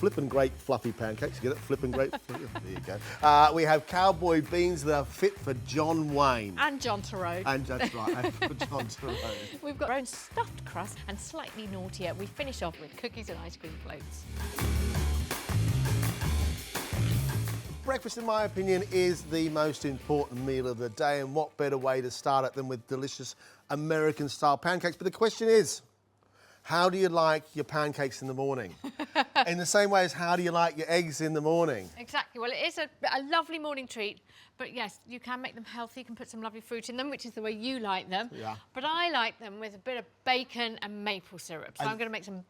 flippin' great fluffy pancakes. You get it? Flippin' great. There you go. We have Cowboy beans that are fit for John Wayne. And John Turone. And that's right, and for John Turone. We've got our own stuffed crust, and slightly naughtier, we finish off with cookies and ice cream floats. Breakfast, in my opinion, is the most important meal of the day, and what better way to start it than with delicious American-style pancakes. But the question is, how do you like your pancakes in the morning? In the same way as how do you like your eggs in the morning? Exactly. Well, it is a lovely morning treat, but yes, you can make them healthy. You can put some lovely fruit in them, which is the way you like them. Yeah. But I like them with a bit of bacon and maple syrup. So I'm going to make some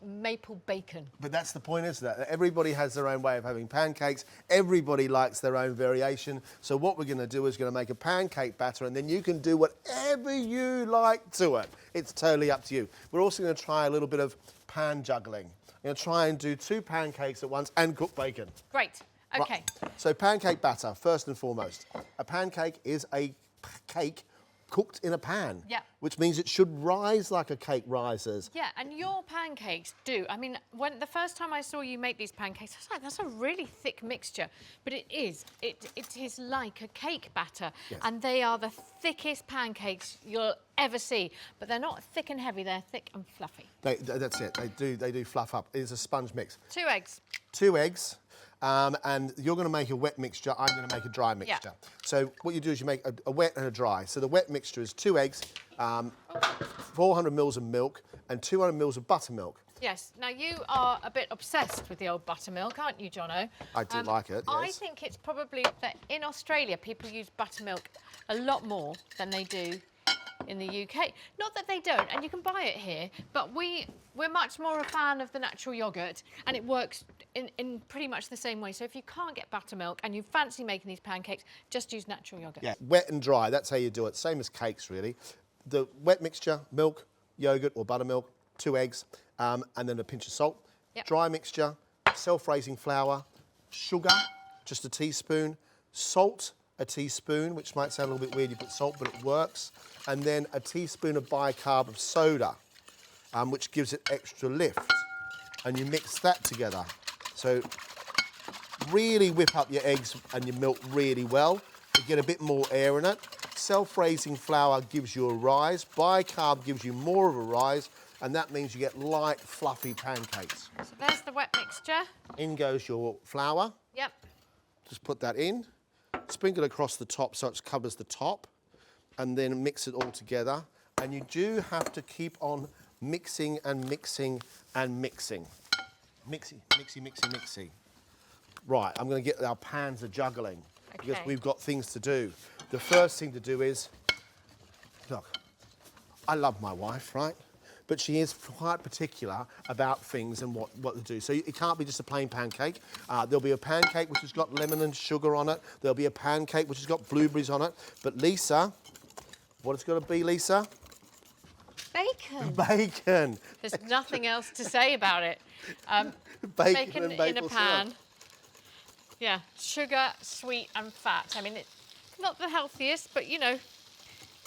maple bacon. But that's the point, isn't it? Everybody has their own way of having pancakes. Everybody likes their own variation. So what we're going to do is going to make a pancake batter, and then you can do whatever you like to it. It's totally up to you. We're also going to try a little bit of pan juggling. I'm going to try and do 2 pancakes at once and cook bacon. Great. OK. Right. So pancake batter, first and foremost. A pancake is a cake cooked in a pan. Yeah. Which means it should rise like a cake rises. Yeah, and your pancakes do. I mean, when the first time I saw you make these pancakes, I was like, that's a really thick mixture. But it is. It is like a cake batter. Yes. And they are the thickest pancakes you'll ever see. But they're not thick and heavy, they're thick and fluffy. That's it. They do fluff up. It's a sponge mix. 2 eggs. 2 eggs. And you're going to make a wet mixture, I'm going to make a dry mixture. Yeah. So what you do is you make a wet and a dry. So the wet mixture is 2 eggs, 400 mils of milk and 200 mils of buttermilk. Yes. Now, you are a bit obsessed with the old buttermilk, aren't you, Jono? I do like it, yes. I think it's probably that in Australia, people use buttermilk a lot more than they do in the UK. Not that they don't, and you can buy it here, but we're much more a fan of the natural yoghurt, and it works in pretty much the same way. So if you can't get buttermilk and you fancy making these pancakes, just use natural yoghurt. Yeah, wet and dry, that's how you do it. Same as cakes, really. The wet mixture, milk, yoghurt or buttermilk, 2 eggs, and then a pinch of salt. Yep. Dry mixture, self-raising flour, sugar, just a teaspoon, salt, a teaspoon, which might sound a little bit weird, you put salt, but it works. And then a teaspoon of bicarb of soda, which gives it extra lift. And you mix that together. So really whip up your eggs and your milk really well to get a bit more air in it. Self-raising flour gives you a rise. Bicarb gives you more of a rise. And that means you get light, fluffy pancakes. So there's the wet mixture. In goes your flour. Yep. Just put that in. Sprinkle it across the top so it covers the top. And then mix it all together. And you do have to keep on mixing and mixing and mixing. Mixy, mixy, mixy, mixy. Right, I'm going to get our pans a-juggling because we've got things to do. The first thing to do is, look, I love my wife, right? But she is quite particular about things and what to do. So it can't be just a plain pancake. There'll be a pancake which has got lemon and sugar on it. There'll be a pancake which has got blueberries on it. But Lisa, what it's got to be, Lisa? Bacon. Bacon. There's nothing else to say about it. Bacon and in maple a pan. syrup. Yeah, sugar, sweet and fat. I mean, it's not the healthiest, but, you know,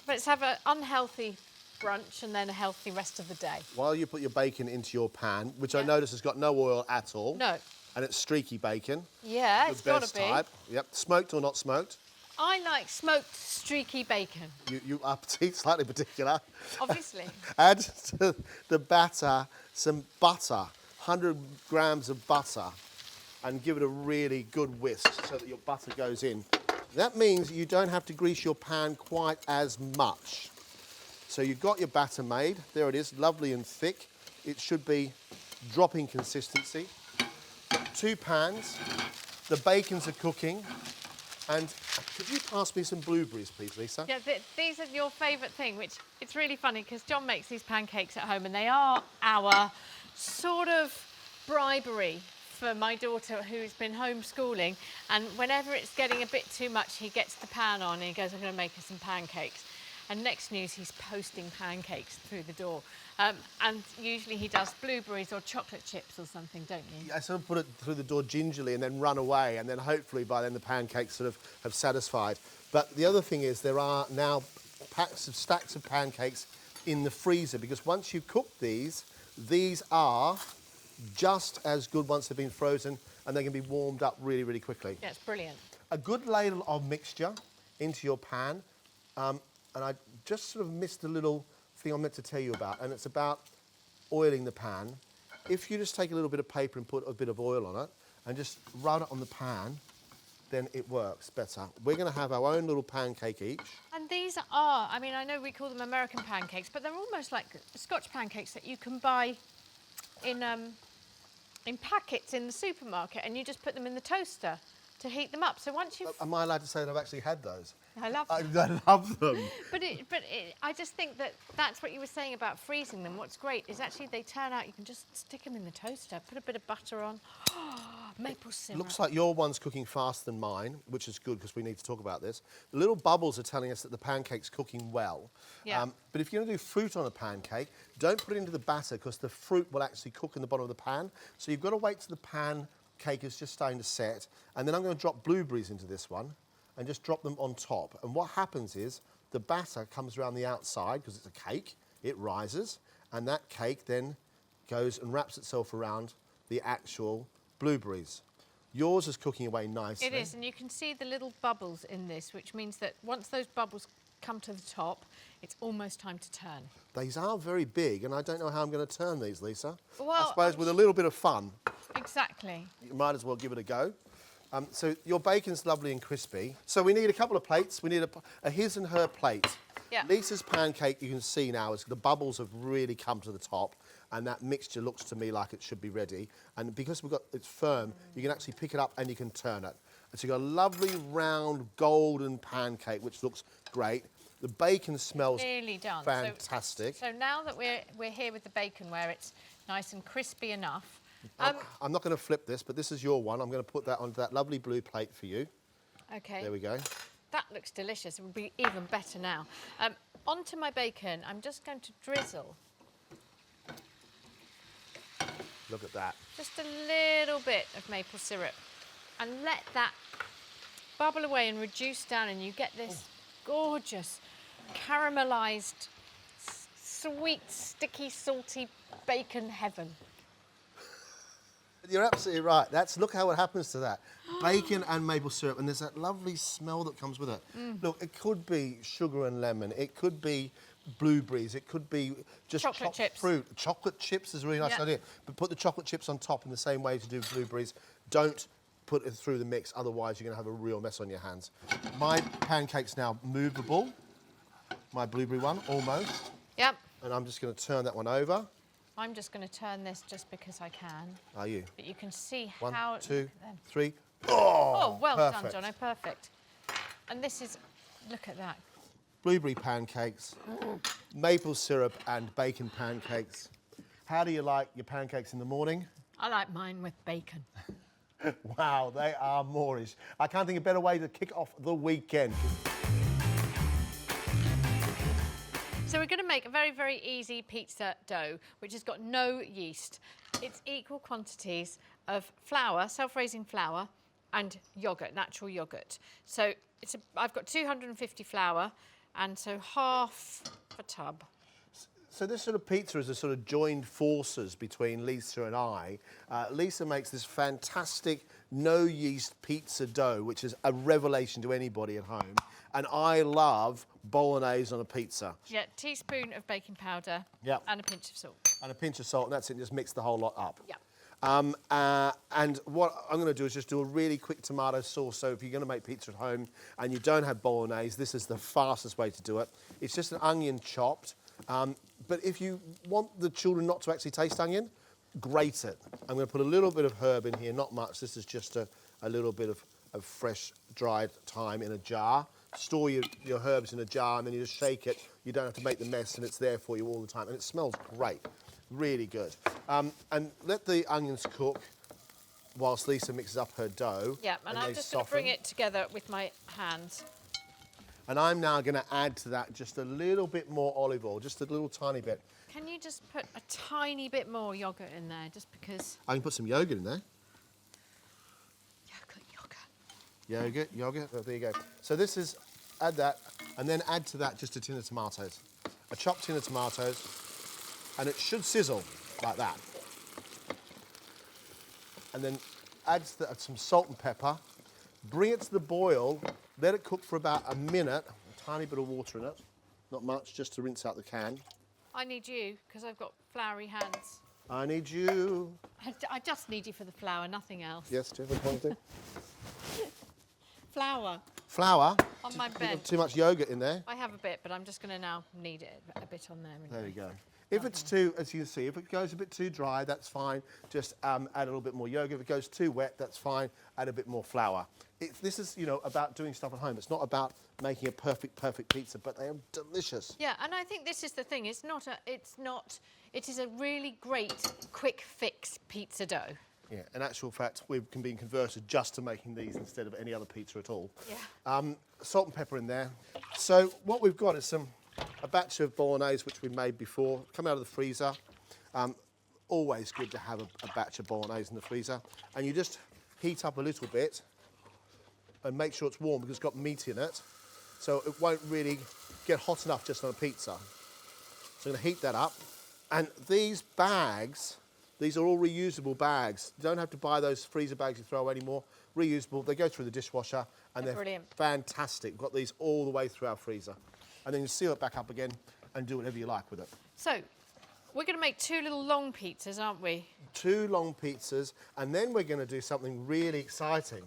let's have an unhealthy brunch and then a healthy rest of the day. While you put your bacon into your pan, which I notice has got no oil at all. No. And it's streaky bacon. Yeah, it's got to be. Type. Yep, smoked or not smoked. I like smoked streaky bacon. You are slightly particular. Obviously. Add to the batter some butter, 100 grams of butter, and give it a really good whisk so that your butter goes in. That means you don't have to grease your pan quite as much. So you've got your batter made. There it is, lovely and thick. It should be dropping consistency. 2 pans. The bacons are cooking. And could you pass me some blueberries, please, Lisa? Yeah, these are your favourite thing, which it's really funny because John makes these pancakes at home and they are our sort of bribery for my daughter who's been homeschooling. And whenever it's getting a bit too much, he gets the pan on and he goes, I'm going to make her some pancakes. And next news, he's posting pancakes through the door. And usually he does blueberries or chocolate chips or something, don't you? I sort of put it through the door gingerly and then run away, and then hopefully by then the pancakes sort of have satisfied. But the other thing is there are now stacks of pancakes in the freezer, because once you cook these are just as good once they've been frozen, and they can be warmed up really, really quickly. Yeah, it's brilliant. A good ladle of mixture into your pan, and I just sort of missed a little thing I meant to tell you about, and it's about oiling the pan. If you just take a little bit of paper and put a bit of oil on it, and just rub it on the pan, then it works better. We're going to have our own little pancake each. And these are, I mean, I know we call them American pancakes, but they're almost like Scotch pancakes that you can buy in packets in the supermarket, and you just put them in the toaster to heat them up. So once you've... Am I allowed to say that I've actually had those? I love them. I love them. But I just think that that's what you were saying about freezing them. What's great is actually they turn out, you can just stick them in the toaster, put a bit of butter on. Maple syrup. Looks like your one's cooking faster than mine, which is good because we need to talk about this. The little bubbles are telling us that the pancake's cooking well. Yeah. But if you're going to do fruit on a pancake, don't put it into the batter because the fruit will actually cook in the bottom of the pan. So you've got to wait till the pancake is just starting to set. And then I'm going to drop blueberries into this one and just drop them on top. And what happens is the batter comes around the outside because it's a cake, it rises, and that cake then goes and wraps itself around the actual blueberries. Yours is cooking away nicely. It is, and you can see the little bubbles in this, which means that once those bubbles come to the top, it's almost time to turn. These are very big, and I don't know how I'm going to turn these, Lisa. Well, I suppose with a little bit of fun, Exactly. you might as well give it a go. So your bacon's lovely and crispy. So we need a couple of plates. We need a his and her plate. Yeah. Lisa's pancake, you can see now, is the bubbles have really come to the top, and that mixture looks to me like it should be ready. And because it's firm, you can actually pick it up and you can turn it. And so you've got a lovely round golden pancake, which looks great. The bacon smells Nearly done. fantastic. So now that we're here with the bacon, where it's nice and crispy enough. I'm not going to flip this, but this is your one. I'm going to put that onto that lovely blue plate for you. Okay. There we go. That looks delicious. It would be even better now. Onto my bacon, I'm just going to drizzle Look at that. just a little bit of maple syrup and let that bubble away and reduce down, and you get this gorgeous caramelised, sweet, sticky, salty bacon heaven. You're absolutely right. Look how it happens to that. Bacon and maple syrup, and there's that lovely smell that comes with it. Look, it could be sugar and lemon. It could be blueberries. It could be just Chocolate chopped chips. fruit. Chocolate chips is a really nice Yeah. idea. But put the chocolate chips on top in the same way to do blueberries. Don't put it through the mix, otherwise you're going to have a real mess on your hands. My pancake's now movable. My blueberry one, almost. Yep. And I'm just going to turn that one over. I'm just going to turn this just because I can. Are you? But you can see One, how... two, look at them. 3. Oh, well perfect. done, Jono, perfect. And this is, look at that. Blueberry pancakes, maple syrup and bacon pancakes. How do you like your pancakes in the morning? I like mine with bacon. Wow, they are Moorish. I can't think of a better way to kick off the weekend. So we're going to make a very, very easy pizza dough, which has got no yeast. It's equal quantities of flour, self-raising flour, and yogurt, natural yogurt. So I've got 250 flour, and so half a tub. So this sort of pizza is a sort of joined forces between Lisa and I. Lisa makes this fantastic no-yeast pizza dough, which is a revelation to anybody at home. And I love bolognese on a pizza. Yeah, teaspoon of baking powder. Yep. And a pinch of salt. And a pinch of salt, and that's it, just mix the whole lot up. Yeah. And what I'm going to do is just do a really quick tomato sauce. So if you're going to make pizza at home and you don't have bolognese, this is the fastest way to do it. It's just an onion chopped. But if you want the children not to actually taste onion, grate it. I'm going to put a little bit of herb in here, not much. This is just a little bit of fresh dried thyme in a jar. Store your herbs in a jar and then you just shake it. You don't have to make the mess, and it's there for you all the time. And it smells great. Really good. And let the onions cook whilst Lisa mixes up her dough. Yeah, and I'm they just going to bring soften. it together with my hands. And I'm now going to add to that just a little bit more olive oil, just a little tiny bit. Can you just put a tiny bit more yogurt in there, just because... I can put some yogurt in there. Yogurt. Yogurt, oh, there you go. So this is, add that, and then add to that just a tin of tomatoes. A chopped tin of tomatoes, and it should sizzle like that. and then add some salt and pepper. Bring it to the boil, let it cook for about a minute, a tiny bit of water in it, not much, just to rinse out the can. I need you, because I've got floury hands. I need you. I just need you for the flour, nothing else. Yes, do you have a point there? Flour Flour. on my bed. Too much yogurt in there. I have a bit, but I'm just going to now knead it a bit on there. There you go. If it's too, as you see, if it goes a bit too dry, that's fine. Just add a little bit more yogurt. If it goes too wet, that's fine. Add a bit more flour. This is, about doing stuff at home. It's not about making a perfect pizza, but they are delicious. Yeah, and I think this is the thing. It is a really great quick fix pizza dough. Yeah, in actual fact, we've been converted just to making these instead of any other pizza at all. Yeah. Salt and pepper in there. So what we've got is a batch of bolognese which we made before, come out of the freezer. Always good to have a batch of bolognese in the freezer. And you just heat up a little bit and make sure it's warm because it's got meat in it. So it won't really get hot enough just on a pizza. So I'm going to heat that up. And these bags, these are all reusable bags. You don't have to buy those freezer bags you throw away anymore. Reusable, they go through the dishwasher and they're brilliant. Fantastic. We've got these all the way through our freezer. And then you seal it back up again and do whatever you like with it. So, we're going to make 2 little long pizzas, aren't we? 2 long pizzas, and then we're going to do something really exciting.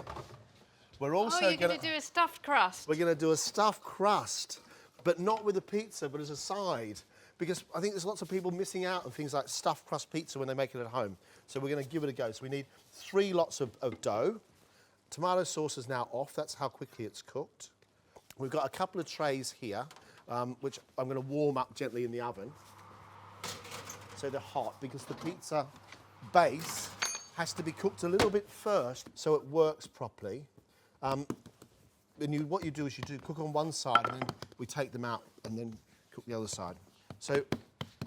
We're also you're going to do a stuffed crust. We're going to do a stuffed crust, but not with a pizza, but as a side. Because I think there's lots of people missing out on things like stuffed crust pizza when they make it at home. So we're going to give it a go. So we need 3 lots of dough. Tomato sauce is now off. That's how quickly it's cooked. We've got a couple of trays here, which I'm going to warm up gently in the oven. So they're hot because the pizza base has to be cooked a little bit first so it works properly. What you do is you cook on one side and then we take them out and then cook the other side. So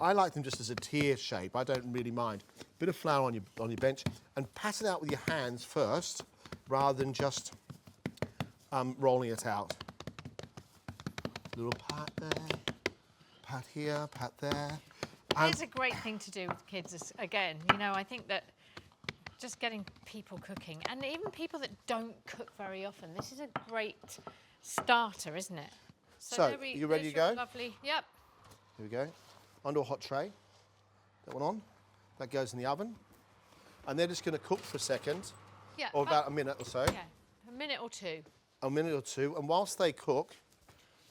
I like them just as a tier shape. I don't really mind. Bit of flour on your bench and pat it out with your hands first rather than just rolling it out. Little pat there, pat here, pat there. It's a great thing to do with kids. Again, I think that just getting people cooking, and even people that don't cook very often, this is a great starter, isn't it? So you ready to go? Lovely. Yep. Here we go. Onto a hot tray. That one on. That goes in the oven. And they're just going to cook for a second. Yeah. Or about a minute or so. Yeah, a minute or two. A minute or two. And whilst they cook,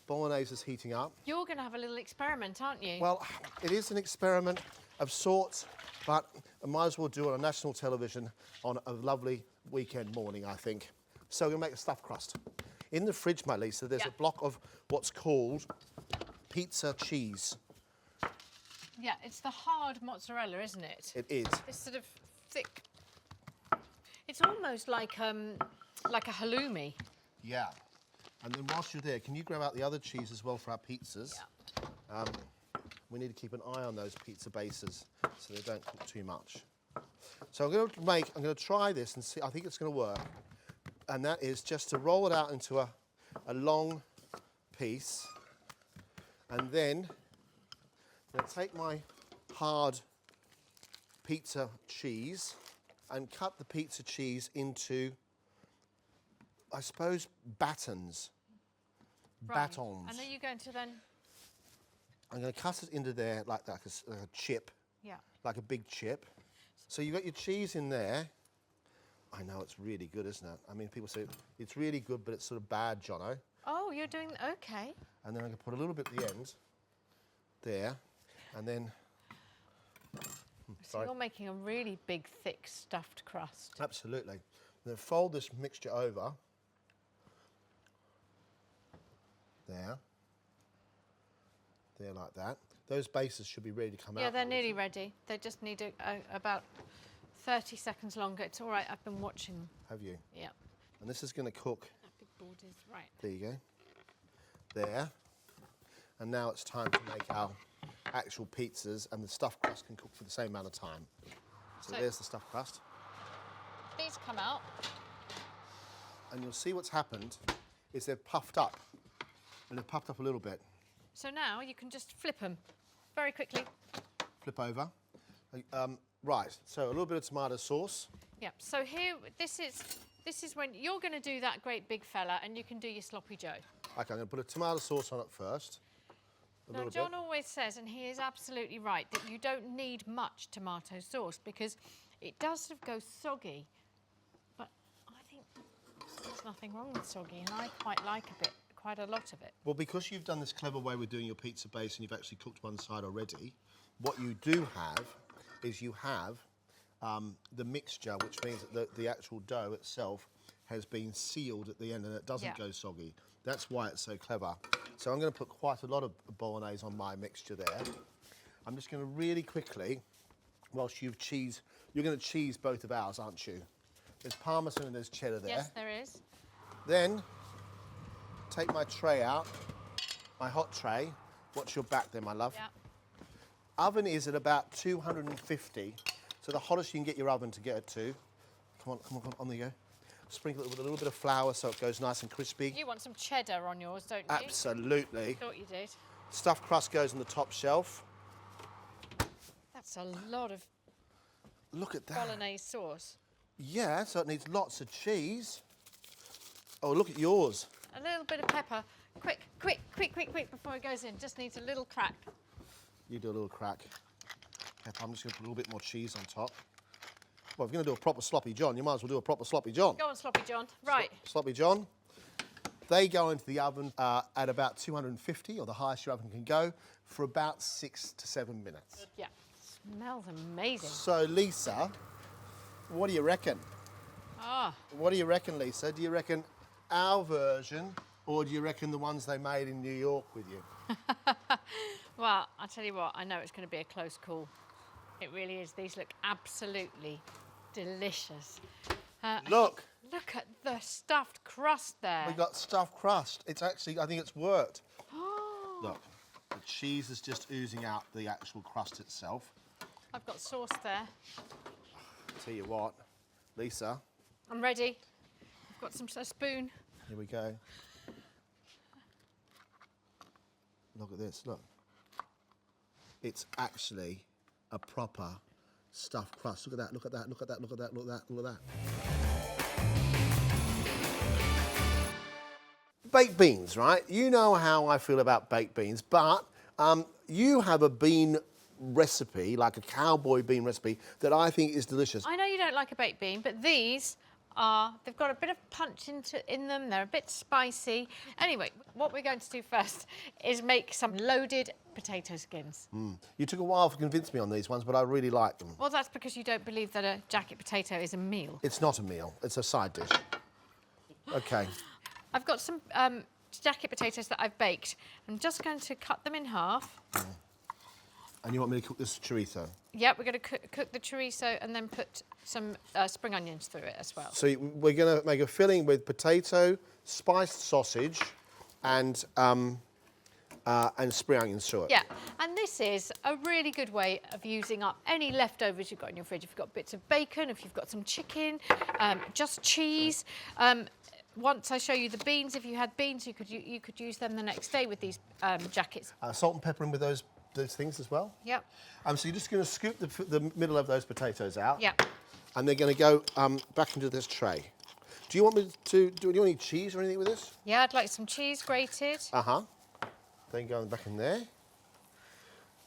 bolognese is heating up. You're going to have a little experiment, aren't you? Well, it is an experiment of sorts, but I might as well do it on national television on a lovely weekend morning, I think. So we're going to make a stuffed crust. In the fridge, my Lisa, there's a block of what's called pizza cheese. Yeah, it's the hard mozzarella, isn't it? It is. This sort of thick. It's almost like a halloumi. Yeah. And then whilst you're there, can you grab out the other cheese as well for our pizzas? Yeah. We need to keep an eye on those pizza bases so they don't cook too much. So I'm going to try this and see, I think it's going to work. And that is just to roll it out into a long piece. And then I'm going to take my hard pizza cheese and cut the pizza cheese into, I suppose, batons. Right. Batons. And are you going to then? I'm going to cut it into there like a chip. Yeah. Like a big chip. So you've got your cheese in there. I know it's really good, isn't it? I mean, people say it's really good, but it's sort of bad, Jono. Oh, you're doing, okay. And then I'm going to put a little bit at the end there. And then... So you're making a really big, thick, stuffed crust. Absolutely. Then fold this mixture over. There. There like that. Those bases should be ready to come out. Yeah, they're nearly ready. They just need about 30 seconds longer. It's all right, I've been watching them. Have you? Yeah. And this is going to cook. That big board is right. There you go. There. And now it's time to make our actual pizzas, and the stuffed crust can cook for the same amount of time. So there's the stuffed crust. These come out. And you'll see what's happened is they're puffed up. And they're puffed up a little bit. So now you can just flip them very quickly. Flip over. Right, so a little bit of tomato sauce. Yep. So here, this is when you're going to do that great big fella, and you can do your sloppy Joe. Okay, I'm going to put a tomato sauce on it first. Now, John always says, and he is absolutely right, that you don't need much tomato sauce because it does sort of go soggy. But I think there's nothing wrong with soggy, and I quite like quite a lot of it. Well, because you've done this clever way with doing your pizza base and you've actually cooked one side already, what you do have is you have the mixture, which means that the actual dough itself has been sealed at the end and it doesn't go soggy. That's why it's so clever. So I'm going to put quite a lot of bolognese on my mixture there. I'm just going to really quickly, whilst you're going to cheese both of ours, aren't you? There's parmesan and there's cheddar there. Yes, there is. Then, take my tray out, my hot tray. Watch your back there, my love. Yeah. Oven is at about 250, so the hottest you can get your oven to get it to. Come on, on there you go. Sprinkle it with a little bit of flour so it goes nice and crispy. You want some cheddar on yours, don't you? Absolutely. Thought you did. Stuffed crust goes on the top shelf. That's a lot of Look at that. bolognese sauce. Yeah, so it needs lots of cheese. Oh, look at yours. A little bit of pepper. Quick, before it goes in. Just needs a little crack. You do a little crack. Pepper, I'm just going to put a little bit more cheese on top. Well, if you're going to do a proper sloppy John, you might as well do a proper sloppy John. Go on, sloppy John. Right. Sloppy John. They go into the oven at about 250, or the highest your oven can go, for about 6 to 7 minutes. Yeah. Smells amazing. So, Lisa, what do you reckon? Ah. What do you reckon, Lisa? Do you reckon our version, or do you reckon the ones they made in New York with you? Well, I'll tell you what, I know it's going to be a close call. It really is. These look absolutely delicious. Look. Look at the stuffed crust there. We got stuffed crust. It's actually, I think it's worked. Oh. Look, the cheese is just oozing out the actual crust itself. I've got sauce there. Tell you what, Lisa. I'm ready. I've got a spoon. Here we go. Look at this, look. It's actually a proper stuffed crust. Look at that, look at that, look at that, look at that, look at that, look at that. Baked beans, right? You know how I feel about baked beans, but you have a bean recipe, like a cowboy bean recipe, that I think is delicious. I know you don't like a baked bean, but they've got a bit of punch in them. They're a bit spicy. Anyway, what we're going to do first is make some loaded potato skins. You took a while to convince me on these ones, but I really like them. Well, that's because you don't believe that a jacket potato is a meal. It's not a meal, it's a side dish. Okay. I've got some jacket potatoes that I've baked. I'm just going to cut them in half. And you want me to cook this chorizo? Yeah, we're going to cook the chorizo and then put some spring onions through it as well. So we're going to make a filling with potato, spiced sausage, and spring onions through it. Yeah, and this is a really good way of using up any leftovers you've got in your fridge. If you've got bits of bacon, if you've got some chicken, just cheese. Once I show you the beans, if you had beans, you could use them the next day with these jackets. Salt and pepper in with those things as well? Yep. So you're just going to scoop the middle of those potatoes out. Yep. And they're going to go back into this tray. Do you want me to do you want any cheese or anything with this? Yeah, I'd like some cheese grated. Uh-huh. They go back in there.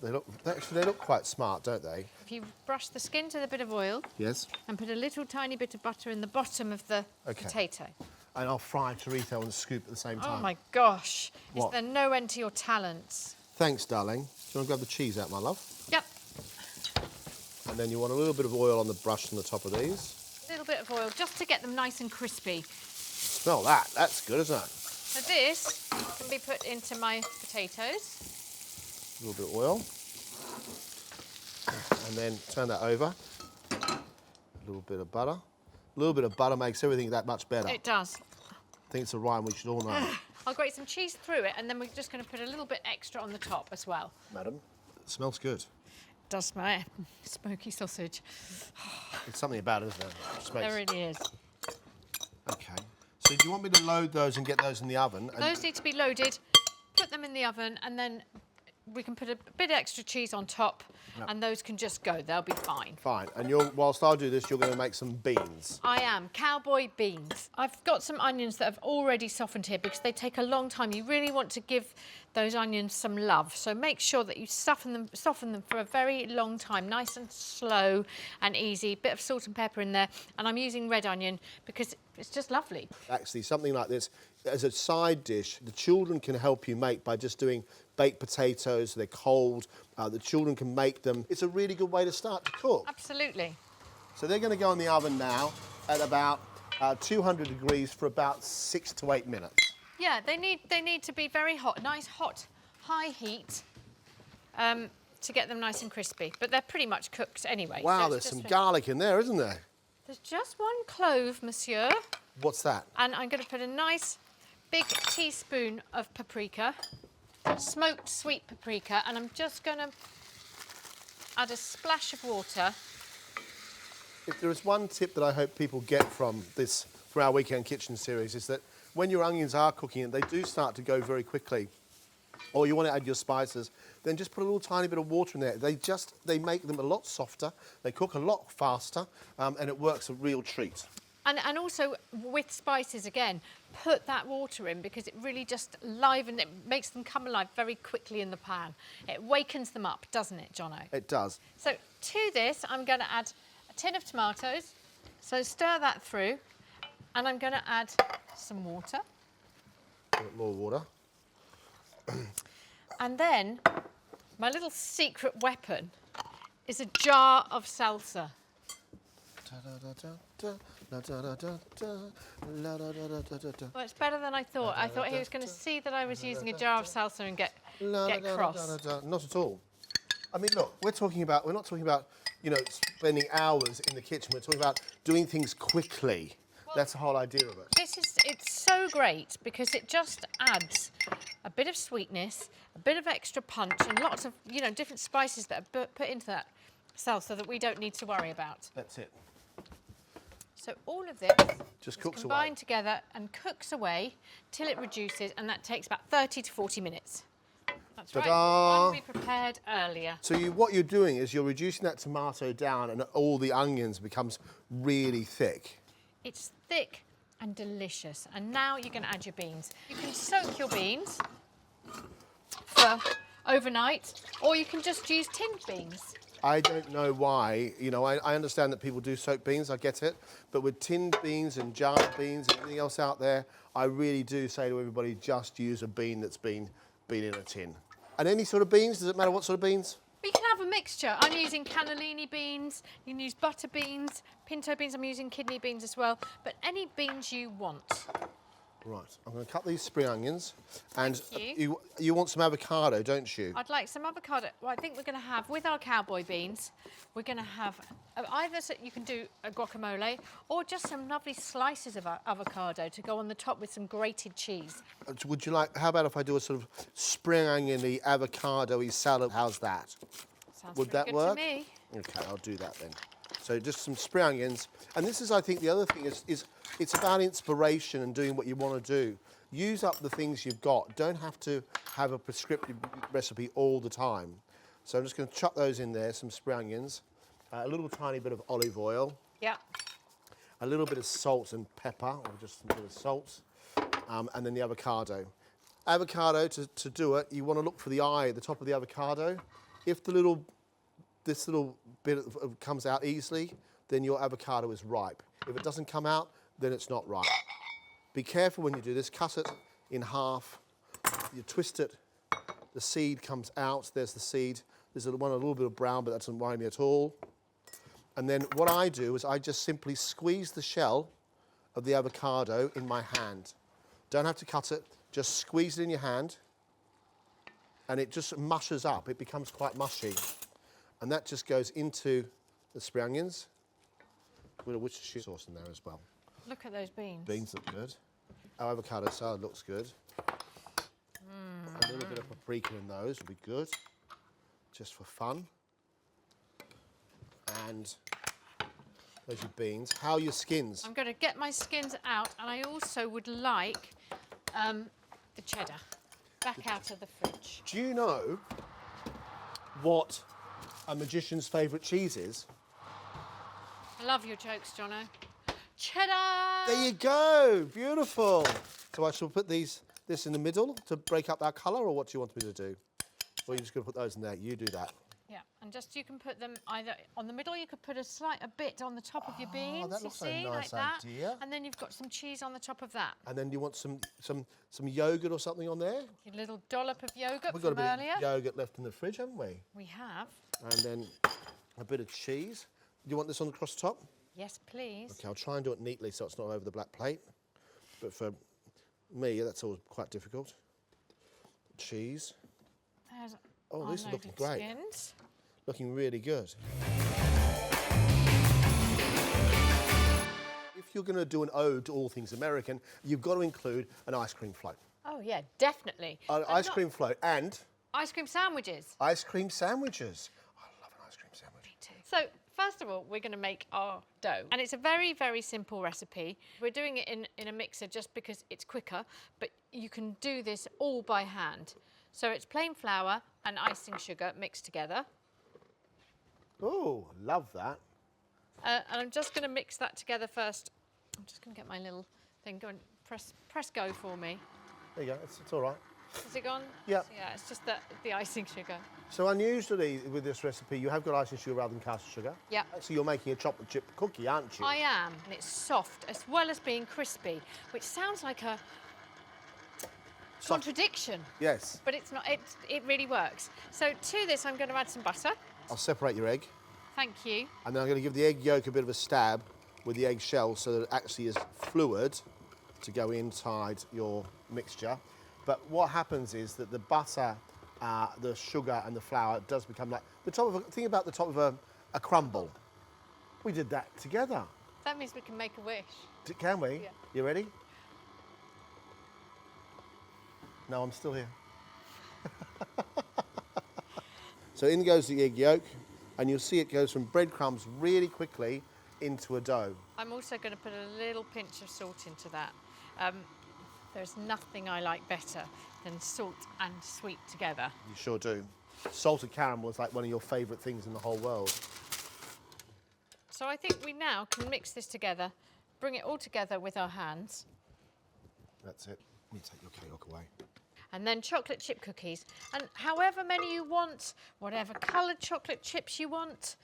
They look quite smart, don't they? If you brush the skins with a bit of oil. Yes. And put a little tiny bit of butter in the bottom of the potato. And I'll fry chorizo and scoop at the same time. Oh my gosh. What? Is there no end to your talents? Thanks, darling. Do you want to grab the cheese out, my love? Yep. And then you want a little bit of oil on the brush on the top of these. A little bit of oil, just to get them nice and crispy. Smell that. That's good, isn't it? So this can be put into my potatoes. A little bit of oil. And then turn that over. A little bit of butter. A little bit of butter makes everything that much better. It does. I think it's a rhyme we should all know. I'll grate some cheese through it, and then we're just going to put a little bit extra on the top as well. Madam, it smells good. It does smell it. Smoky sausage. It's something about it, isn't it? It just makes... There really is. Okay. So do you want me to load those and get those in the oven? Those need to be loaded. Put them in the oven, and then we can put a bit extra cheese on top. and those can just go. They'll be fine. Fine. And whilst I do this, you're going to make some beans. I am. Cowboy beans. I've got some onions that have already softened here because they take a long time. You really want to give those onions some love. So make sure that you soften them for a very long time, nice and slow and easy. Bit of salt and pepper in there. And I'm using red onion because it's just lovely. Actually, something like this, as a side dish, the children can help you make by just doing baked potatoes. They're cold. The children can make them. It's a really good way to start to cook. Absolutely. So they're going to go in the oven now at about 200 degrees for about 6 to 8 minutes. Yeah, they need to be very hot, nice hot, high heat, to get them nice and crispy. But they're pretty much cooked anyway. Wow, so there's some garlic in there, isn't there? There's just one clove, monsieur. What's that? And I'm going to put a nice big teaspoon of paprika, smoked sweet paprika, and I'm just going to add a splash of water. If there is one tip that I hope people get from our Weekend Kitchen series, is that when your onions are cooking and they do start to go very quickly, or you want to add your spices, then just put a little tiny bit of water in there. They make them a lot softer, they cook a lot faster, and it works a real treat. And also with spices again, put that water in because it really just it makes them come alive very quickly in the pan. It wakens them up, doesn't it, Jono? It does. So to this, I'm going to add a tin of tomatoes. So stir that through, and I'm going to add some water. A bit more water. And then my little secret weapon is a jar of salsa. Well, it's better than I thought. I thought he was going to see that I was using a jar of salsa and get cross. Not at all. I mean, look, we're not talking about, spending hours in the kitchen. We're talking about doing things quickly. That's the whole idea of it. It's so great because it just adds a bit of sweetness, a bit of extra punch, and lots of, different spices that are put into that salsa that we don't need to worry about. That's it. So all of this just is cooks combined away. together and cooks away till it reduces, and that takes about 30 to 40 minutes. That's Ta-da! right. One we prepared earlier. So what you're doing is you're reducing that tomato down, and all the onions becomes really thick. It's thick and delicious. And now you're going to add your beans. You can soak your beans for overnight, or you can just use tinned beans. I don't know why. I understand that people do soak beans, I get it. But with tinned beans and jarred beans and everything else out there, I really do say to everybody, just use a bean that's been in a tin. And any sort of beans, does it matter what sort of beans? You can have a mixture. I'm using cannellini beans, you can use butter beans, pinto beans, I'm using kidney beans as well, but any beans you want. Right, I'm going to cut these spring onions. And Thank you want some avocado, don't you? I'd like some avocado. Well, I think we're going to have, with our cowboy beans, we're going to have either you can do a guacamole or just some lovely slices of avocado to go on the top with some grated cheese. Would you like, how about if I do a sort of spring oniony avocado-y salad? How's that? Sounds Would really that good work? to me. Okay, I'll do that then. So just some spring onions. And this is, I think, the other thing is it's about inspiration and doing what you want to do. Use up the things you've got. Don't have to have a prescriptive recipe all the time. So I'm just going to chuck those in there, some spring onions, a little tiny bit of olive oil, Yeah. a little bit of salt and pepper, or just a bit of salt, and then the avocado. Avocado, to do it, you want to look for the eye at the top of the avocado. If this little bit comes out easily, then your avocado is ripe. If it doesn't come out, then it's not ripe. Be careful when you do this. Cut it in half. You twist it. The seed comes out. There's the seed. There's one a little bit of brown, but that doesn't worry me at all. And then what I do is I just simply squeeze the shell of the avocado in my hand. Don't have to cut it. Just squeeze it in your hand. And it just mushes up. It becomes quite mushy. And that just goes into the spring onions. With a Worcestershire sauce in there as well. Look at those beans. Beans look good. Our avocado salad looks good. A little bit of paprika in those would be good, just for fun. And there's your beans. How are your skins? I'm going to get my skins out, and I also would like the cheddar back out of the fridge. Do you know what a magician's favourite cheese is? I love your jokes, Jono. Cheddar! There you go, beautiful. So I shall put this in the middle to break up that colour, or what do you want me to do? Or are you just going to put those in there? You do that. Yeah, and just you can put them either on the middle, you could put a bit on the top of your beans, that looks you like a see, nice like that. idea. And then you've got some cheese on the top of that. And then do you want some yoghurt or something on there? Your little dollop of yoghurt We've got from a bit earlier. of yoghurt left in the fridge, haven't we? We have. And then a bit of cheese. Do you want this on across the top? Yes, please. Okay, I'll try and do it neatly so it's not over the black plate. But for me, that's always quite difficult. Cheese. There's Oh, this is looking unloaded great. skins. Looking really good. If you're going to do an ode to all things American, you've got to include an ice cream float. Oh, yeah, definitely. An And ice not- cream float and Ice cream sandwiches. ice cream sandwiches. I love an ice cream sandwich. So, first of all, we're going to make our dough. And it's a very, very simple recipe. We're doing it in a mixer just because it's quicker, but you can do this all by hand. So it's plain flour and icing sugar mixed together. Oh, love that. And I'm just going to mix that together first. I'm just going to get my little thing. Go and press go for me. There you go, it's all right. Has it gone? Yeah. Yeah, it's just the icing sugar. So unusually with this recipe, you have got icing sugar rather than caster sugar. Yeah. So you're making a chocolate chip cookie, aren't you? I am, and it's soft as well as being crispy, which sounds like a contradiction. Yes. But it's not. It really works. So to this, I'm going to add some butter. I'll separate your egg, Thank you. and then I'm going to give the egg yolk a bit of a stab with the egg shell so that it actually is fluid to go inside your mixture. But what happens is that the butter, the sugar and the flour does become like the top of think about the top of a crumble. We did that together. That means we can make a wish. Can we? Yeah. You ready? No, I'm still here. So in goes the egg yolk, and you'll see it goes from breadcrumbs really quickly into a dough. I'm also going to put a little pinch of salt into that. There's nothing I like better than salt and sweet together. You sure do. Salted caramel is like one of your favourite things in the whole world. So I think we now can mix this together, bring it all together with our hands, That's it. Let me take your cake away. and then chocolate chip cookies. And however many you want, whatever coloured chocolate chips you want.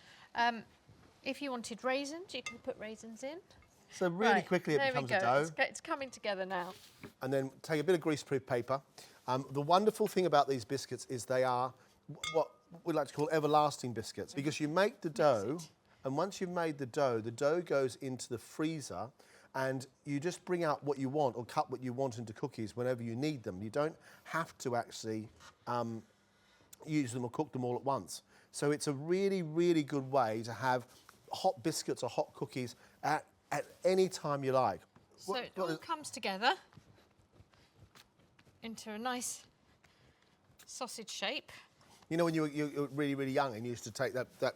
If you wanted raisins, you can put raisins in. So really Right, quickly it there we becomes go. a dough. It's coming together now. And then take a bit of greaseproof paper. The wonderful thing about these biscuits is they are what we like to call everlasting biscuits, because you make the dough, and once you've made the dough goes into the freezer, and you just bring out what you want or cut what you want into cookies whenever you need them. You don't have to actually use them or cook them all at once. So it's a really, really good way to have hot biscuits or hot cookies at any time you like. So it all comes together into a nice sausage shape. You know, when you were really, really young and you used to take that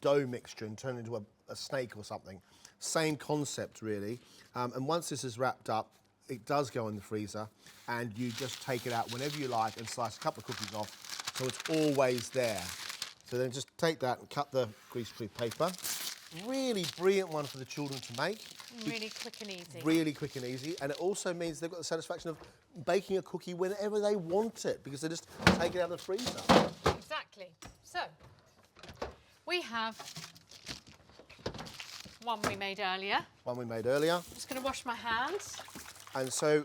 dough mixture and turn it into a snake or something. Same concept, really. And once this is wrapped up, it does go in the freezer, and you just take it out whenever you like and slice a couple of cookies off, so it's always there. So then just take that and cut the greaseproof paper. Really brilliant one for the children to make. Really quick and easy. Really quick and easy, and it also means they've got the satisfaction of baking a cookie whenever they want it, because they just take it out of the freezer. Exactly. So we have one we made earlier. One we made earlier. I'm just going to wash my hands. And so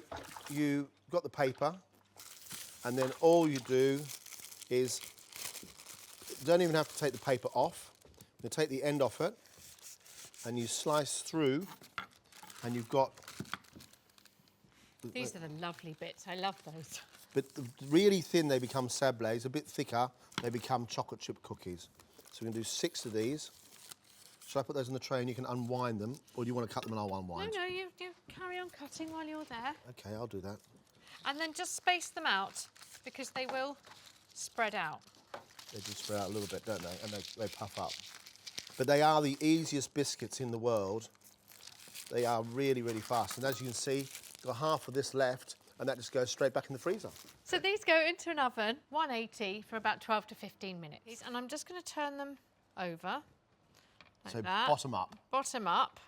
you got the paper, and then all you do is, you don't even have to take the paper off. You take the end off it, and you slice through, and you've got... These are the lovely bits. I love those. But really thin, they become sablés. A bit thicker, they become chocolate chip cookies. So we're going to do 6 of these. Shall I put those in the tray and you can unwind them, or do you want to cut them and I'll unwind? No, you carry on cutting while you're there. Okay, I'll do that. And then just space them out, because they will spread out. They do spread out a little bit, don't they? And they puff up. But they are the easiest biscuits in the world. They are really, really fast. And as you can see, got half of this left, and that just goes straight back in the freezer. So these go into an oven, 180, for about 12 to 15 minutes. And I'm just going to turn them over, like So that. bottom up. Bottom up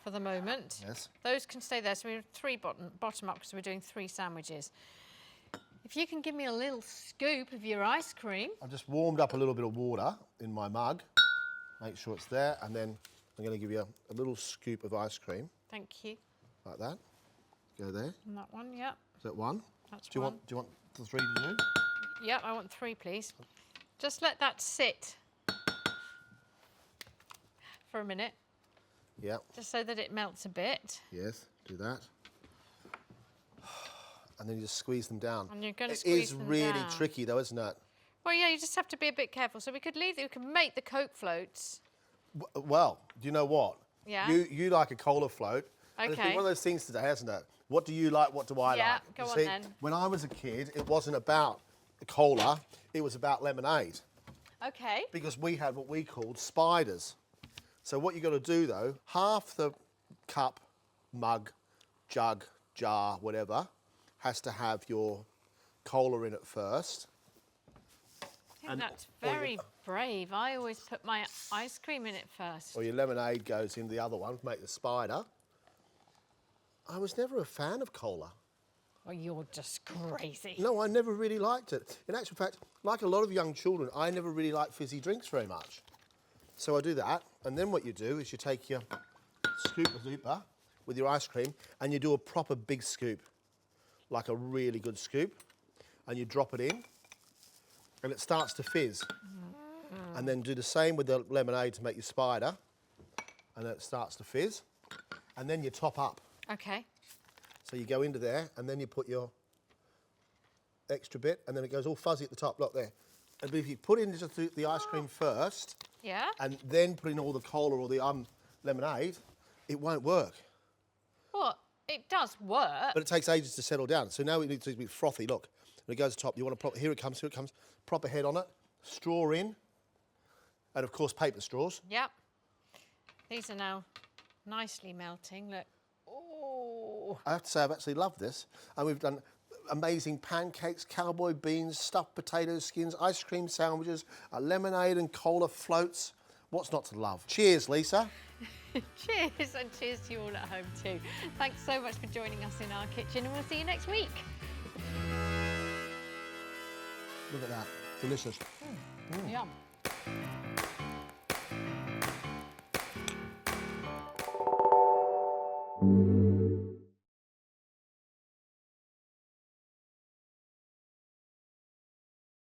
for the moment. Yes. Those can stay there. So we have 3 bottom up because we're doing 3 sandwiches. If you can give me a little scoop of your ice cream. I've just warmed up a little bit of water in my mug. Make sure it's there, and then I'm going to give you a little scoop of ice cream, Thank you. like that. Go there. And that one, yep. Is that one? That's Do you one. want the 3 to do? Yep, I want 3, please. Just let that sit for a minute, Yeah. just so that it melts a bit. Yes. Do that. And then you just squeeze them down. And you're gonna It squeeze is them really down. tricky, though, isn't it? Well, yeah, you just have to be a bit careful. So we could leave it, we can make the Coke floats. Well, do you know what? Yeah. You like a cola float. And it's been Okay. one of those things today, hasn't it? What do you like? What do I Yeah, like? go You on see, then. When I was a kid, it wasn't about cola. It was about lemonade, Okay. because we had what we called spiders. So what you got to do though, half the cup, mug, jug, jar, whatever, has to have your cola in it first. I think And- that's or you- very brave. I always put my ice cream in it first. Or your lemonade goes in the other one to make the spider. I was never a fan of cola. Well, you're just crazy. No, I never really liked it. In actual fact, like a lot of young children, I never really liked fizzy drinks very much. So I do that, and then what you do is you take your scoop of Zupa with your ice cream, and you do a proper big scoop, like a really good scoop, and you drop it in, and it starts to fizz. And then do the same with the lemonade to make your spider, and then it starts to fizz, and then you top up. Okay. So you go into there, and then you put your extra bit, and then it goes all fuzzy at the top, look there. And if you put in just the ice cream first, Yeah. and then put in all the cola or the lemonade, it won't work. Well, it does work. But it takes ages to settle down. So now it needs to be frothy, look. When it goes to the top, you want to here it comes, proper head on it, straw in, and of course paper straws. Yep. These are now nicely melting. Look. Oh. I have to say I've actually loved this. And we've done amazing pancakes, cowboy beans, stuffed potato skins, ice cream sandwiches, a lemonade and cola floats. What's not to love? Cheers, Lisa. Cheers, and cheers to you all at home too. Thanks so much for joining us in our kitchen, and we'll see you next week. Look at that. Delicious. Yum.